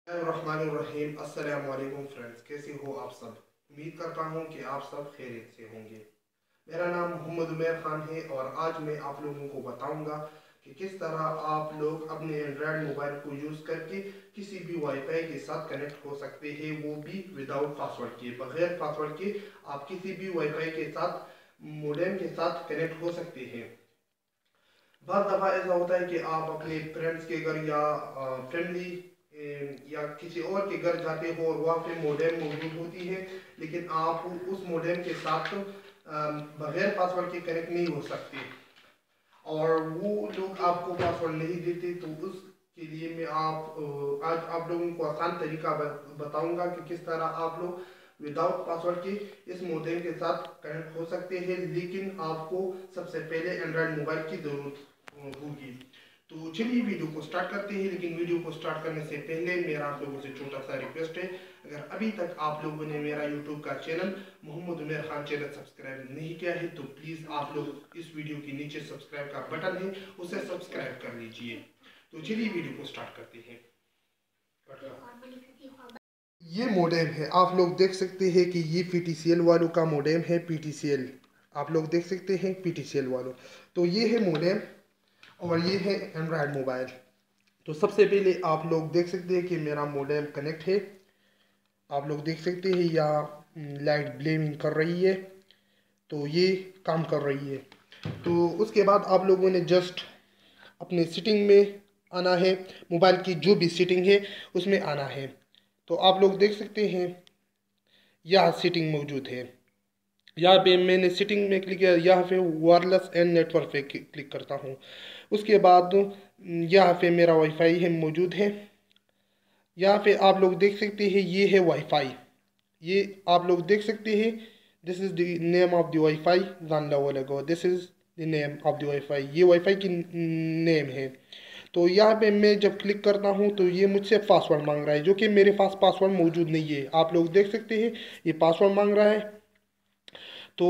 Bismillahirrahmanirrahim। अस्सलाम वालेकुम फ्रेंड्स, कैसे हो आप सब। उम्मीद करता हूँ कि आप सब खैरियत से होंगे। मेरा नाम मोहम्मद उमर खान है और आज मैं आप लोगों को बताऊंगा कि किस तरह आप लोग अपने एंड्रॉयड मोबाइल को यूज़ करके किसी भी वाईफाई के साथ कनेक्ट हो सकते हैं, वो भी विदाउट पासवर्ड के, बगैर पासवर्ड के आप किसी भी वाईफाई के साथ, मोडेम के साथ कनेक्ट हो सकते हैं। बहुत दफ़ा ऐसा होता है कि आप अपने फ्रेंड्स के घर या फैमिली या किसी और के घर जाते हो और वहाँ पे मोडेम मौजूद होती है, लेकिन आप उस मोडेम के साथ बगैर पासवर्ड के कनेक्ट नहीं हो सकते और वो लोग आपको पासवर्ड नहीं देते। तो उसके लिए मैं आज आप लोगों को आसान तरीका बताऊंगा कि किस तरह आप लोग विदाउट पासवर्ड के इस मोडेम के साथ कनेक्ट हो सकते हैं, लेकिन आपको सबसे पहले एंड्रॉयड मोबाइल की ज़रूरत होगी। तो चलिए वीडियो को स्टार्ट करते हैं, लेकिन वीडियो को स्टार्ट करने से पहले मेरा आप लोगों से छोटा सा रिक्वेस्ट है, अगर अभी तक आप लोगों ने मेरा यूट्यूब का channel Mohammad Umar Khan channel subscribe नहीं किया है तो प्लीज़ आप लोग इस वीडियो के नीचे सब्सक्राइब का बटन है उसे सब्सक्राइब कर लीजिए। तो चलिए वीडियो को स्टार्ट करते हैं। ये मोडेम है, आप लोग देख सकते हैं कि ये PTCL वालों का मोडेम है। PTCL आप लोग देख सकते हैं, PTCL वालों। तो ये है मोडेम और ये है एंड्रॉयड मोबाइल। तो सबसे पहले आप लोग देख सकते हैं कि मेरा मोडेम कनेक्ट है। आप लोग देख सकते हैं यहाँ लाइट ब्लेमिंग कर रही है, तो ये काम कर रही है। तो उसके बाद आप लोगों ने जस्ट अपने सेटिंग में आना है, मोबाइल की जो भी सेटिंग है उसमें आना है। तो आप लोग देख सकते हैं यहाँ सेटिंग मौजूद है। यहाँ पे मैंने सेटिंग में क्लिक किया, यहाँ पे वायरलेस एंड नेटवर्क पे क्लिक करता हूँ। उसके बाद यहाँ पे मेरा वाईफाई है मौजूद है। यहाँ पे आप लोग देख सकते हैं ये है वाईफाई, ये आप लोग देख सकते हैं। This is the name of the wifi जानला, this is the name of the wifi, ये वाईफाई की नेम है। तो यहाँ पे मैं जब क्लिक करता हूँ तो ये मुझसे पासवर्ड मांग रहा है, जो कि मेरे पास पासवर्ड मौजूद नहीं है। आप लोग देख सकते हैं ये पासवर्ड मांग रहा है। तो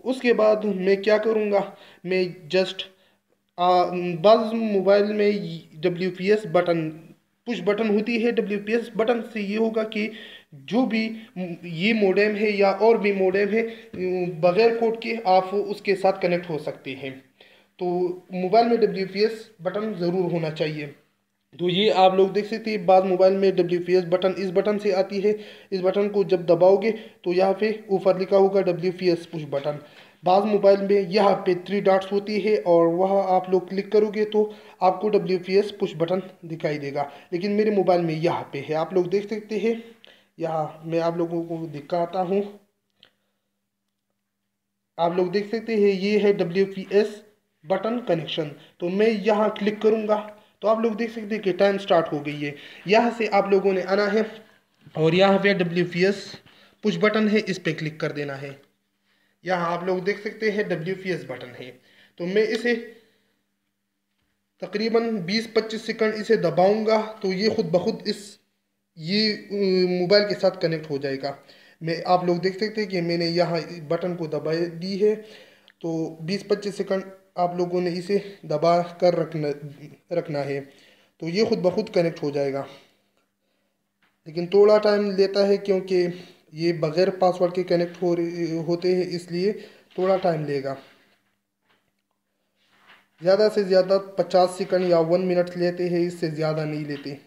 उसके बाद मैं क्या करूँगा, मैं जस्ट बस मोबाइल में WPS बटन, पुश बटन होती है। WPS बटन से ये होगा कि जो भी ये मोडेम है या और भी मोडेम है, बगैर कोड के आप उसके साथ कनेक्ट हो सकते हैं। तो मोबाइल में WPS बटन ज़रूर होना चाहिए। तो ये आप लोग देख सकते हैं, बाद मोबाइल में WPS बटन इस बटन से आती है। इस बटन को जब दबाओगे तो यहाँ पे ऊपर लिखा होगा WPS पुश बटन। बाद मोबाइल में यहाँ पे 3 डॉट्स होती है और वहाँ आप लोग क्लिक करोगे तो आपको WPS पुश बटन दिखाई देगा, लेकिन मेरे मोबाइल में यहाँ पे है। आप लोग देख सकते हैं, यहाँ मैं आप लोगों को दिखाता हूँ। आप लोग देख सकते हैं ये है WPS बटन कनेक्शन। तो मैं यहाँ क्लिक करूँगा तो आप लोग देख सकते हैं कि टाइम स्टार्ट हो गई है। यहाँ से आप लोगों ने आना है और यहाँ पे WPS पुश बटन है, इस पे क्लिक कर देना है। यहाँ आप लोग देख सकते हैं WPS बटन है। तो मैं इसे तकरीबन 20-25 सेकंड इसे दबाऊंगा तो ये खुद ब खुद ये मोबाइल के साथ कनेक्ट हो जाएगा। मैं आप लोग देख सकते हैं कि मैंने यहाँ बटन को दबा दी है। तो 20-25 सेकंड आप लोगों ने इसे दबा कर रखना है, तो ये खुद ब खुद कनेक्ट हो जाएगा। लेकिन थोड़ा टाइम लेता है क्योंकि ये बगैर पासवर्ड के कनेक्ट होते हैं, इसलिए थोड़ा टाइम लेगा। ज़्यादा से ज़्यादा 50 सेकंड या 1 मिनट लेते हैं, इससे ज़्यादा नहीं लेते।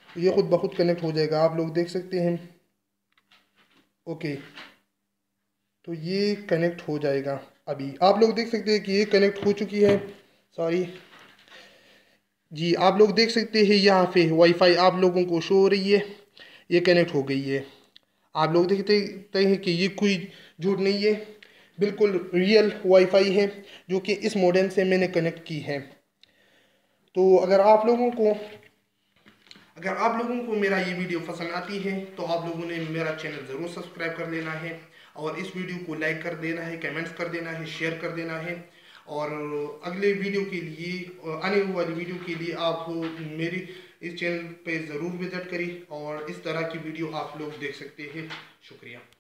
ये खुद ब खुद कनेक्ट हो जाएगा, आप लोग देख सकते हैं। ओके, तो ये कनेक्ट हो जाएगा। अभी आप लोग देख सकते हैं कि ये कनेक्ट हो चुकी है। सॉरी जी, आप लोग देख सकते हैं यहाँ पे वाईफाई आप लोगों को शो हो रही है, ये कनेक्ट हो गई है। आप लोग देखते हैं कि ये कोई झूठ नहीं है, बिल्कुल रियल वाईफाई है जो कि इस मॉडेम से मैंने कनेक्ट की है। तो अगर आप लोगों को मेरा ये वीडियो पसंद आती है तो आप लोगों ने मेरा चैनल ज़रूर सब्सक्राइब कर लेना है और इस वीडियो को लाइक कर देना है, कमेंट्स कर देना है, शेयर कर देना है। और अगले वीडियो के लिए, आने वाली वीडियो के लिए आप मेरी इस चैनल पे ज़रूर विज़िट करें और इस तरह की वीडियो आप लोग देख सकते हैं। शुक्रिया।